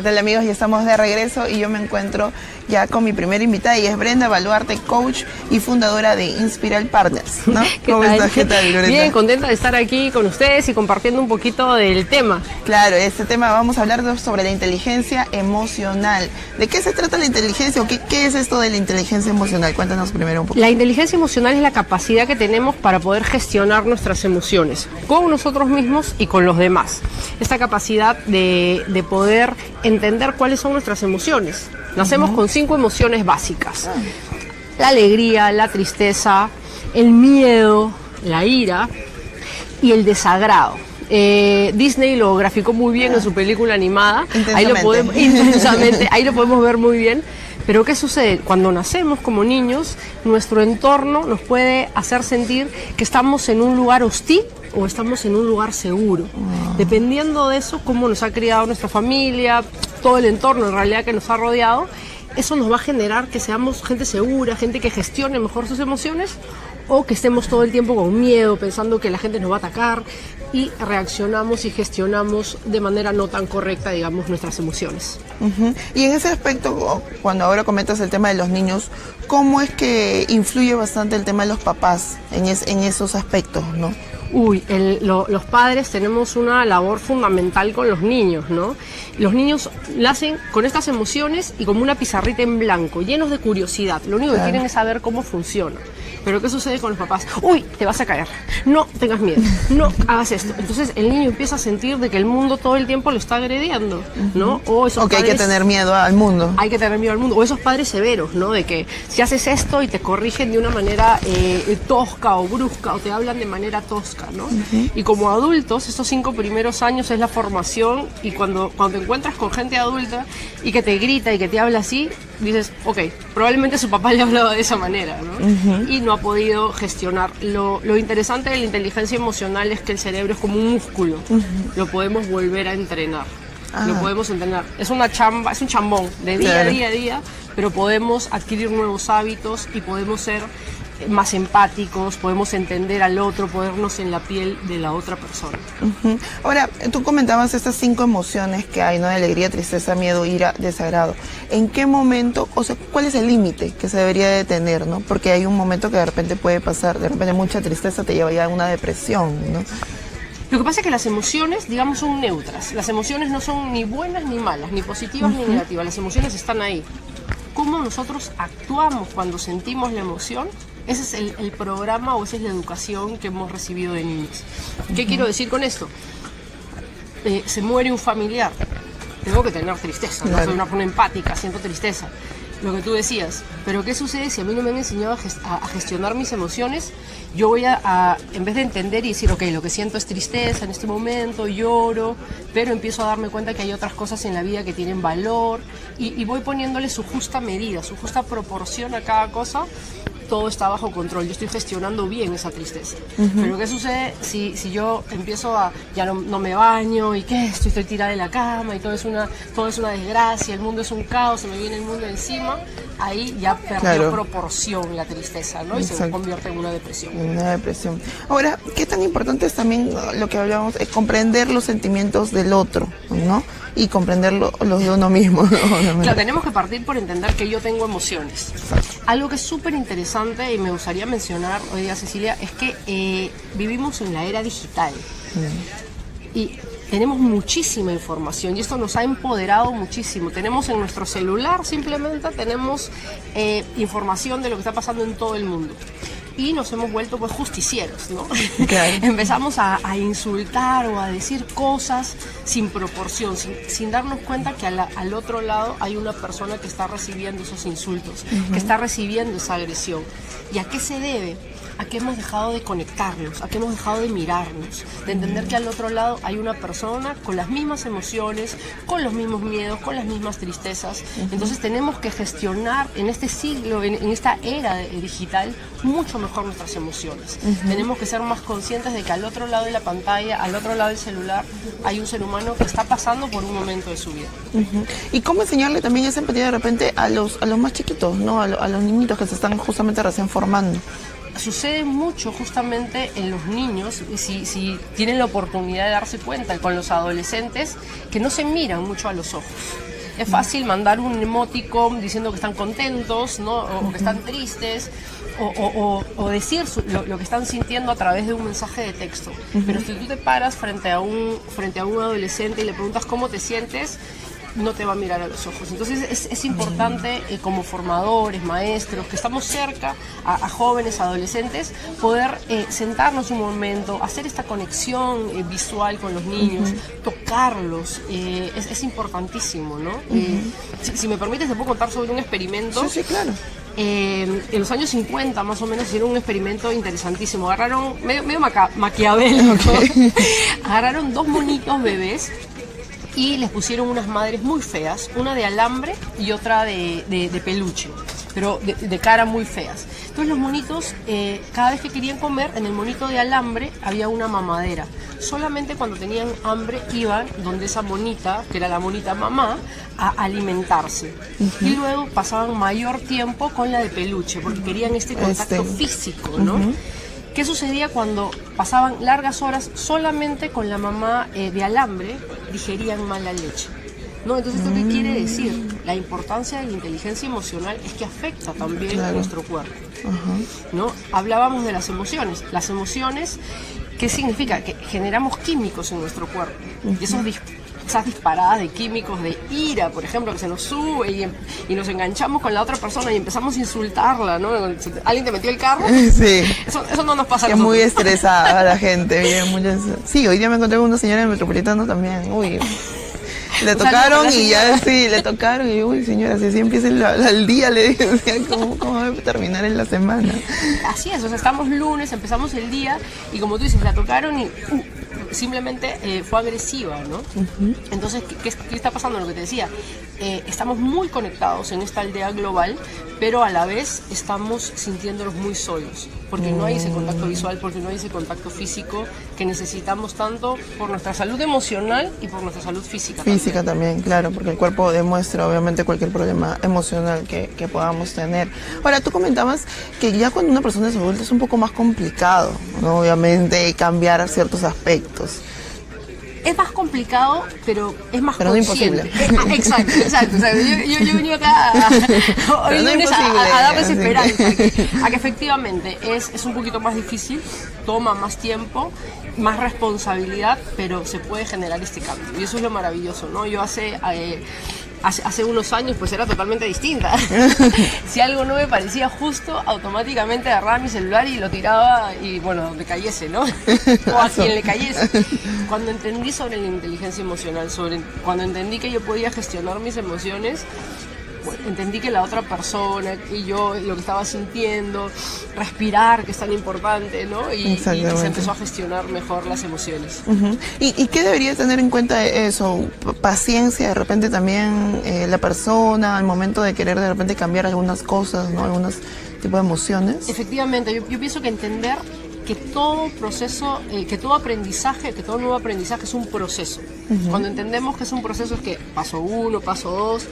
tal, amigos? Ya estamos de regreso y yo me encuentro ya con mi primera invitada y es Brenda Baluarte, coach y fundadora de Inspiral Partners, ¿no? ¿Cómo estás? ¿Qué tal, Brenda? Bien, contenta de estar aquí con ustedes y compartiendo un poquito del tema. Claro, este tema vamos a hablar sobre la inteligencia emocional. ¿De qué se trata la inteligencia o qué es esto de la inteligencia emocional? Cuéntanos primero un poco. La inteligencia emocional es la capacidad que tenemos para poder gestionar nuestras emociones con nosotros mismos y con los demás. Esta capacidad de poder entender cuáles son nuestras emociones. Nacemos con 5 emociones básicas: la alegría, la tristeza, el miedo, la ira y el desagrado. Disney lo graficó muy bien en su película animada. Intensamente, ahí lo podemos ver muy bien. Pero ¿qué sucede? Cuando nacemos como niños, nuestro entorno nos puede hacer sentir que estamos en un lugar hostil o estamos en un lugar seguro. Dependiendo de eso, cómo nos ha criado nuestra familia, todo el entorno en realidad que nos ha rodeado, eso nos va a generar que seamos gente segura, gente que gestione mejor sus emociones, o que estemos todo el tiempo con miedo, pensando que la gente nos va a atacar, y reaccionamos y gestionamos de manera no tan correcta, digamos, nuestras emociones. Y en ese aspecto, cuando ahora comentas el tema de los niños, ¿cómo es que influye bastante el tema de los papás en esos aspectos, no? Los padres tenemos una labor fundamental con los niños, ¿no? Los niños nacen con estas emociones y como una pizarrita en blanco, llenos de curiosidad. Lo único que quieren es saber cómo funciona. Pero ¿qué sucede con los papás? Te vas a caer, no tengas miedo, no hagas esto. Entonces el niño empieza a sentir de que el mundo todo el tiempo lo está agrediendo, ¿no? O que hay que tener miedo al mundo. Hay que tener miedo al mundo. O esos padres severos, ¿no? De que si haces esto y te corrigen de una manera tosca o brusca, o te hablan de manera tosca, ¿no? Y como adultos, estos 5 primeros años es la formación, y cuando te encuentras con gente adulta y que te grita y que te habla así, dices, probablemente su papá le hablaba de esa manera, ¿no? Y no ha podido gestionar. Lo interesante de la inteligencia emocional es que el cerebro es como un músculo. Lo podemos volver a entrenar. Lo podemos entrenar. Es una chamba, es un chambón de día a día, pero podemos adquirir nuevos hábitos y podemos ser más empáticos, podemos entender al otro, ponernos en la piel de la otra persona. Ahora, tú comentabas estas 5 emociones que hay, ¿no? De alegría, tristeza, miedo, ira, desagrado. ¿En qué momento, cuál es el límite que se debería de tener, ¿no? Porque hay un momento que de repente puede pasar, de repente mucha tristeza te lleva ya a una depresión, ¿no? Lo que pasa es que las emociones, digamos, son neutras. Las emociones no son ni buenas ni malas, ni positivas ni negativas. Las emociones están ahí. ¿Cómo nosotros actuamos cuando sentimos la emoción? Ese es el programa, o esa es la educación que hemos recibido de niños. ¿Qué quiero decir con esto? Se muere un familiar. Tengo que tener tristeza, ¿no? Soy una persona empática, siento tristeza. Lo que tú decías. Pero ¿qué sucede si a mí no me han enseñado a gestionar mis emociones? Yo voy en vez de entender y decir, lo que siento es tristeza en este momento, lloro, pero empiezo a darme cuenta que hay otras cosas en la vida que tienen valor, y voy poniéndole su justa medida, su justa proporción a cada cosa. Todo está bajo control, yo estoy gestionando bien esa tristeza. Pero ¿qué sucede si yo empiezo ya no me baño, y qué, estoy tirada en la cama y todo es una desgracia, el mundo es un caos, se me viene el mundo encima? Ahí ya perdió proporción la tristeza, ¿no? Y se convierte en una depresión. Una depresión. Ahora, ¿qué tan importante es también lo que hablábamos, es comprender los sentimientos del otro, ¿no? Y comprender los de uno mismo, ¿no? Claro, tenemos que partir por entender que yo tengo emociones. Algo que es súper interesante y me gustaría mencionar hoy día, Cecilia, es que vivimos en la era digital. Y tenemos muchísima información y esto nos ha empoderado muchísimo. Tenemos en nuestro celular, simplemente tenemos información de lo que está pasando en todo el mundo. Y nos hemos vuelto justicieros, ¿no? Empezamos a insultar o a decir cosas sin proporción, sin darnos cuenta que al otro lado hay una persona que está recibiendo esos insultos, que está recibiendo esa agresión. ¿Y a qué se debe? A que hemos dejado de conectarnos, a que hemos dejado de mirarnos, de entender que al otro lado hay una persona con las mismas emociones, con los mismos miedos, con las mismas tristezas. Entonces tenemos que gestionar en este siglo, en esta era digital, mucho mejor nuestras emociones. Tenemos que ser más conscientes de que al otro lado de la pantalla, al otro lado del celular, hay un ser humano que está pasando por un momento de su vida. ¿Y cómo enseñarle también esa empatía de repente a los más chiquitos, ¿no? A los niñitos que se están justamente recién formando? Sucede mucho justamente en los niños, si tienen la oportunidad de darse cuenta, con los adolescentes, que no se miran mucho a los ojos. Es fácil mandar un emoticon diciendo que están contentos, ¿no? O que están tristes, o decir lo que están sintiendo a través de un mensaje de texto. Pero si tú te paras frente a un adolescente y le preguntas cómo te sientes, no te va a mirar a los ojos. Entonces es importante como formadores, maestros, que estamos cerca a jóvenes, adolescentes, poder sentarnos un momento, hacer esta conexión visual con los niños, tocarlos, es importantísimo, ¿no? Si me permites, te puedo contar sobre un experimento. Sí, claro. En los años 50 más o menos hicieron un experimento interesantísimo. Agarraron, medio maquiavélico, agarraron 2 monitos bebés y les pusieron unas madres muy feas, una de alambre y otra de peluche, pero de cara muy feas. Entonces los monitos, cada vez que querían comer, en el monito de alambre había una mamadera. Solamente cuando tenían hambre iban donde esa monita, que era la monita mamá, a alimentarse. Y luego pasaban mayor tiempo con la de peluche, porque querían este contacto físico, ¿no? ¿Qué sucedía cuando pasaban largas horas solamente con la mamá de alambre? Digerían mal la leche, ¿no? Entonces, ¿esto qué quiere decir? La importancia de la inteligencia emocional es que afecta también a nuestro cuerpo, ¿no? Hablábamos de las emociones. Las emociones, ¿qué significa? Que generamos químicos en nuestro cuerpo. Y esas disparadas de químicos de ira, por ejemplo, que se nos sube y nos enganchamos con la otra persona y empezamos a insultarla, ¿no? ¿Alguien te metió el carro? Sí. Eso no nos pasa a Es nosotros. muy estresada la gente. Sí, hoy día me encontré con una señora en el Metropolitano también. Uy, le tocaron y ya sí, le tocaron y uy, señora, si así empieza el día, le dije, o sea, ¿cómo debe terminar en la semana? Así es, o sea, estamos lunes, empezamos el día y como tú dices, la tocaron y simplemente fue agresiva, ¿no? Entonces, ¿qué está pasando? Lo que te decía, estamos muy conectados en esta aldea global, pero a la vez estamos sintiéndonos muy solos, porque no hay ese contacto visual, porque no hay ese contacto físico que necesitamos tanto por nuestra salud emocional y por nuestra salud física. Física también, claro, porque el cuerpo demuestra obviamente cualquier problema emocional que podamos tener. Ahora, tú comentabas que ya cuando una persona es adulta es un poco más complicado, ¿no? Obviamente cambiar ciertos aspectos. Es más complicado, pero es más pero consciente. No imposible. Exacto. O sea, yo he venido acá hoy no lunes a darles así esperanza. A que efectivamente es un poquito más difícil, toma más tiempo, más responsabilidad, pero se puede generar este cambio. Y eso es lo maravilloso, ¿no? Yo hace unos años pues era totalmente distinta. Si algo no me parecía justo, automáticamente agarraba mi celular y lo tiraba y bueno, donde cayese, ¿no? O a quien le cayese. Cuando entendí sobre la inteligencia emocional, cuando entendí que yo podía gestionar mis emociones, entendí que la otra persona y yo lo que estaba sintiendo, respirar, que es tan importante, ¿no? Y se empezó a gestionar mejor las emociones. ¿Y qué debería tener en cuenta eso? Paciencia, de repente también la persona al momento de querer de repente cambiar algunas cosas, ¿no? Algunos tipos de emociones. Efectivamente, yo pienso que entender que todo proceso, que todo aprendizaje, que todo nuevo aprendizaje es un proceso. Cuando entendemos que es un proceso es que paso 1, paso 2,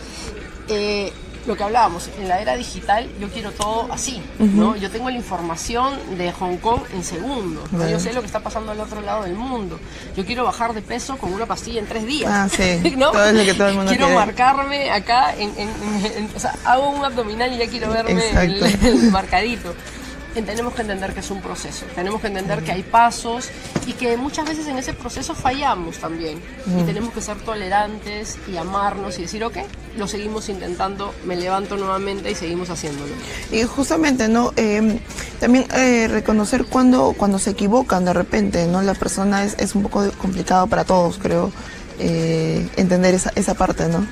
lo que hablábamos, en la era digital yo quiero todo así, ¿no? Yo tengo la información de Hong Kong en segundos, ¿no? Yo sé lo que está pasando al otro lado del mundo. Yo quiero bajar de peso con una pastilla en 3 días. Ah, sí, ¿no? todo es lo que todo el mundo quiero quiere. marcarme acá, o sea, hago un abdominal y ya quiero verme el marcadito. Tenemos que entender que es un proceso, tenemos que entender que hay pasos y que muchas veces en ese proceso fallamos también y tenemos que ser tolerantes y amarnos y decir, ok, lo seguimos intentando, me levanto nuevamente y seguimos haciéndolo. Y justamente, ¿no? También reconocer cuando se equivocan de repente, ¿no? La persona es un poco complicado para todos, creo, entender esa parte, ¿no?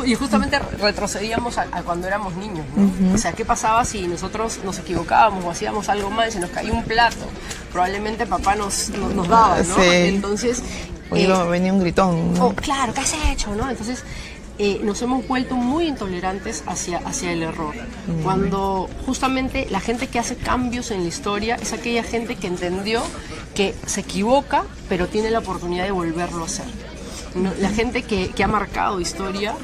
Y justamente retrocedíamos a cuando éramos niños, ¿no? O sea, ¿qué pasaba si nosotros nos equivocábamos o hacíamos algo mal, se nos caía un plato? Probablemente papá nos daba, ¿no? Sí. Entonces... venía un gritón, ¿no? Oh, claro, ¿qué has hecho, no? Entonces... nos hemos vuelto muy intolerantes hacia el error. Cuando justamente la gente que hace cambios en la historia es aquella gente que entendió que se equivoca, pero tiene la oportunidad de volverlo a hacer. ¿No? La gente que ha marcado historia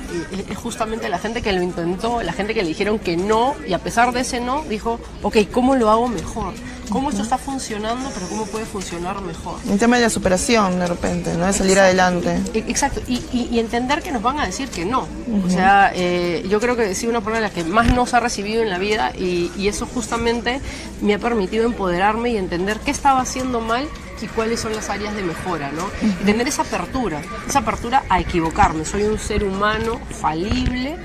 es justamente la gente que lo intentó, la gente que le dijeron que no y a pesar de ese no, dijo, ok, ¿cómo lo hago mejor? cómo esto está funcionando, pero cómo puede funcionar mejor. El tema de la superación, de repente, ¿no? De salir adelante. Exacto, y entender que nos van a decir que no. O sea, yo creo que he sido una persona de las que más nos ha recibido en la vida y eso justamente me ha permitido empoderarme y entender qué estaba haciendo mal y cuáles son las áreas de mejora, ¿no? Y tener esa apertura a equivocarme. Soy un ser humano falible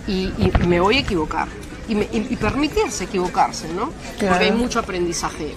y me voy a equivocar. Y permitirse equivocarse, ¿no? Claro. Porque hay mucho aprendizaje.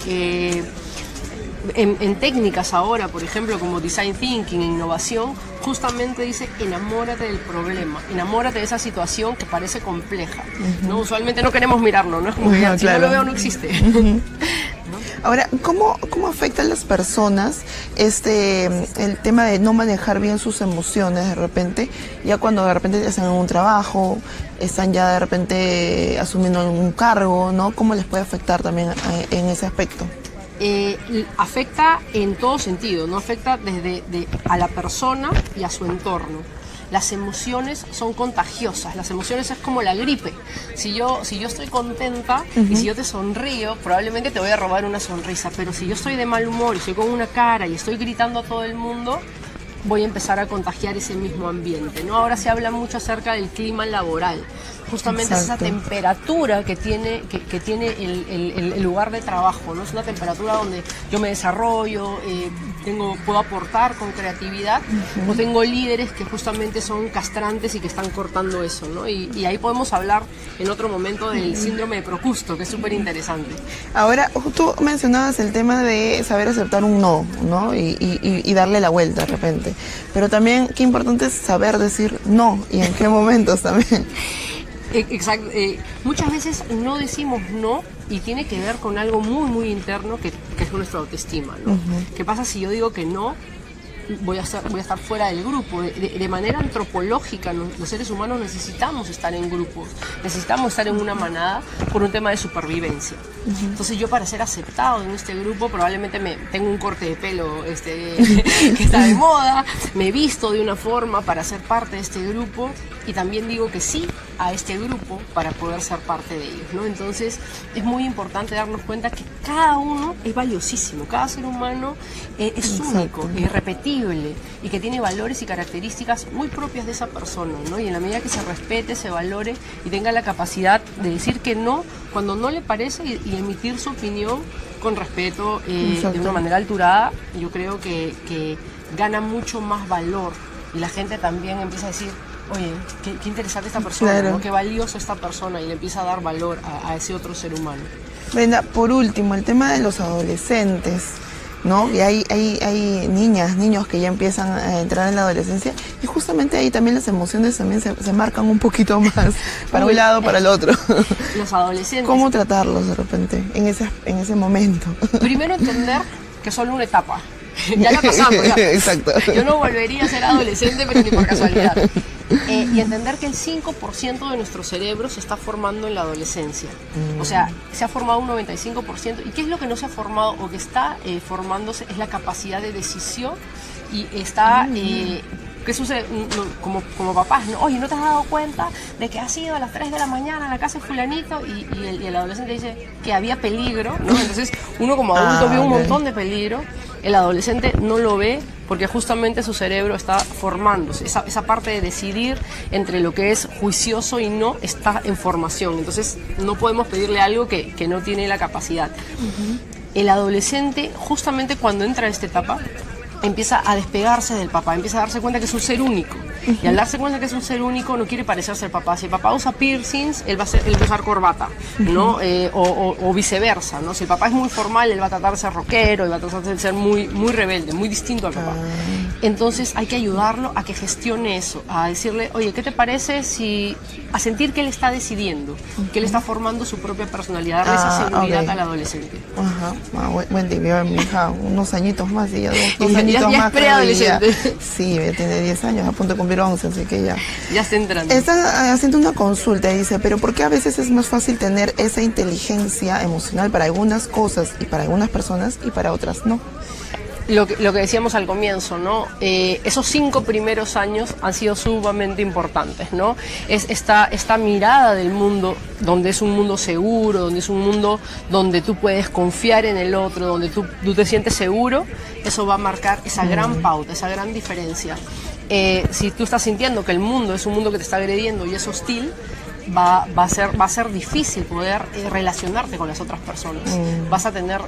En técnicas ahora, por ejemplo, como Design Thinking, innovación, justamente dice enamórate del problema, enamórate de esa situación que parece compleja, ¿no? Usualmente no queremos mirarlo, ¿no? Es como que si no lo veo no existe. ¿No? Ahora, ¿cómo afecta a las personas el tema de no manejar bien sus emociones de repente? Ya cuando de repente están en un trabajo, están ya de repente asumiendo un cargo, ¿no? ¿Cómo les puede afectar también en ese aspecto? Afecta en todo sentido, no afecta desde a la persona y a su entorno. Las emociones son contagiosas, las emociones es como la gripe. Si yo estoy contenta y si yo te sonrío, probablemente te voy a robar una sonrisa, pero si yo estoy de mal humor y estoy con una cara y estoy gritando a todo el mundo, voy a empezar a contagiar ese mismo ambiente, ¿no? Ahora se habla mucho acerca del clima laboral. Justamente es esa temperatura que tiene el lugar de trabajo, ¿no? Es una temperatura donde yo me desarrollo, puedo aportar con creatividad, o tengo líderes que justamente son castrantes y que están cortando eso, ¿no? Y ahí podemos hablar en otro momento del síndrome de Procusto, que es súper interesante. Ahora, tú mencionabas el tema de saber aceptar un no, ¿no? Y darle la vuelta de repente. Pero también, qué importante es saber decir no y en qué momentos también. Exacto. Muchas veces no decimos no y tiene que ver con algo muy, muy interno que es nuestra autoestima, ¿no? ¿Qué pasa si yo digo que no? Voy a estar fuera del grupo. De manera antropológica, los seres humanos necesitamos estar en grupos, necesitamos estar en una manada por un tema de supervivencia. Entonces yo, para ser aceptado en este grupo, probablemente tengo un corte de pelo que está de moda, me visto de una forma para ser parte de este grupo y también digo que sí a este grupo para poder ser parte de ellos, ¿no? Entonces es muy importante darnos cuenta que cada uno es valiosísimo, cada ser humano es único, irrepetible y que tiene valores y características muy propias de esa persona, ¿no? Y en la medida que se respete, se valore y tenga la capacidad de decir que no cuando no le parece y emitir su opinión con respeto, de una manera alturada, yo creo que gana mucho más valor y la gente también empieza a decir: oye, qué interesante esta persona, ¿no? Qué valiosa esta persona, y le empieza a dar valor a ese otro ser humano. Brenda, por último, el tema de los adolescentes, ¿no? Y hay niños que ya empiezan a entrar en la adolescencia y justamente ahí también las emociones también se marcan un poquito más para un lado, para el otro. Los adolescentes. ¿Cómo tratarlos de repente en ese momento? Primero, entender que es solo una etapa. Ya la pasamos. Ya. Exacto. Yo no volvería a ser adolescente, pero ni por casualidad. Y entender que el 5% de nuestro cerebro se está formando en la adolescencia. O sea, se ha formado un 95%. ¿Y qué es lo que no se ha formado o que está formándose? Es la capacidad de decisión y está... ¿Qué sucede? Como papás, ¿no? Oye, ¿no te has dado cuenta de que has ido a las 3 de la mañana a la casa de fulanito? Y el adolescente dice que había peligro, ¿no? Entonces, uno como adulto ve un montón de peligro. El adolescente no lo ve porque justamente su cerebro está formándose. Esa parte de decidir entre lo que es juicioso y no está en formación. Entonces, no podemos pedirle algo que no tiene la capacidad. El adolescente, justamente cuando entra a esta etapa, empieza a despegarse del papá, empieza a darse cuenta que es un ser único. Y al darse cuenta que es un ser único, no quiere parecerse al papá. Si el papá usa piercings, él va a usar corbata, ¿no? O viceversa, ¿no? Si el papá es muy formal, él va a tratar de ser rockero, y va a tratar de ser muy, muy rebelde, muy distinto al papá. Entonces hay que ayudarlo a que gestione eso, a decirle: oye, ¿qué te parece a sentir que él está decidiendo, que él está formando su propia personalidad, darle esa seguridad al adolescente? Buen día, mi hija, unos añitos más y ya dos añitos ya más. Es preadolescente. Sí, tiene 10 años, a punto de cumplir 11, así que ya está entrando. Está haciendo una consulta y dice: pero ¿por qué a veces es más fácil tener esa inteligencia emocional para algunas cosas y para algunas personas y para otras no? lo que decíamos al comienzo, ¿no? Esos 5 primeros años han sido sumamente importantes, ¿no? Es esta mirada del mundo, donde es un mundo seguro, donde es un mundo donde tú puedes confiar en el otro, donde tú te sientes seguro, eso va a marcar esa gran pauta, esa gran diferencia. Si tú estás sintiendo que el mundo es un mundo que te está agrediendo y es hostil, va a ser difícil poder relacionarte con las otras personas. Vas a tener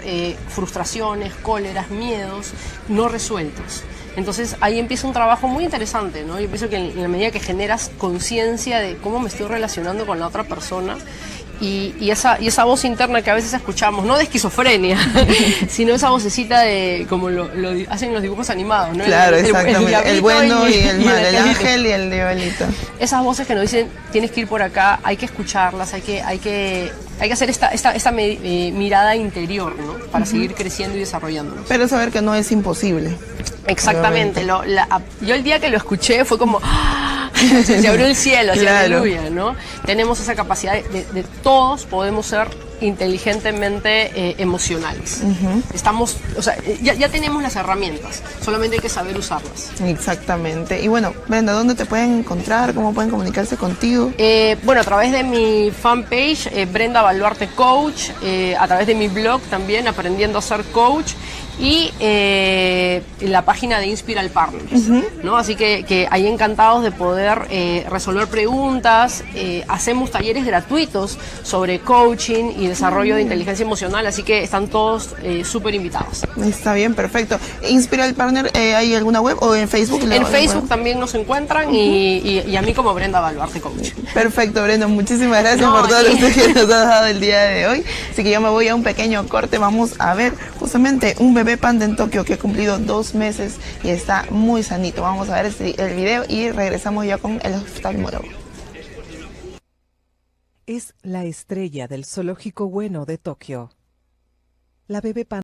frustraciones, cóleras, miedos no resueltos. Entonces ahí empieza un trabajo muy interesante, ¿no? Yo pienso que en la medida que generas conciencia de cómo me estoy relacionando con la otra persona, y esa voz interna que a veces escuchamos, no de esquizofrenia, sino esa vocecita de como lo hacen los dibujos animados, ¿no? Claro, exactamente. El bueno y el mal, el diablito. ángel y el diablito. Esas voces que nos dicen, tienes que ir por acá, hay que escucharlas, hay que hacer esta mirada interior, ¿no? Para seguir creciendo y desarrollándonos. Pero saber que no es imposible. Exactamente. Yo el día que lo escuché fue como... se abrió el cielo, así, Claro. aleluya, ¿no? Tenemos esa capacidad de todos podemos ser inteligentemente emocionales. Estamos, o sea, ya tenemos las herramientas, solamente hay que saber usarlas. Exactamente. Y bueno, Brenda, ¿dónde te pueden encontrar? ¿Cómo pueden comunicarse contigo? Bueno, a través de mi fanpage, Brenda Baluarte Coach, a través de mi blog también, Aprendiendo a Ser Coach, y la página de Inspiral Partners, ¿no? Así que ahí encantados de poder resolver preguntas, hacemos talleres gratuitos sobre coaching y desarrollo de inteligencia emocional, así que están todos súper invitados. Está bien, perfecto. Inspiral Partner, ¿hay alguna web o en Facebook? En Facebook también nos encuentran y a mí como Brenda Baluarte Coach. Perfecto, Brenda, muchísimas gracias por todo lo que nos has dado el día de hoy. Así que yo me voy a un pequeño corte, vamos a ver justamente un bebé panda en Tokio que ha cumplido 2 meses y está muy sanito. Vamos a ver el video y regresamos ya con el oftalmólogo. Es la estrella del zoológico bueno de Tokio. La bebé panda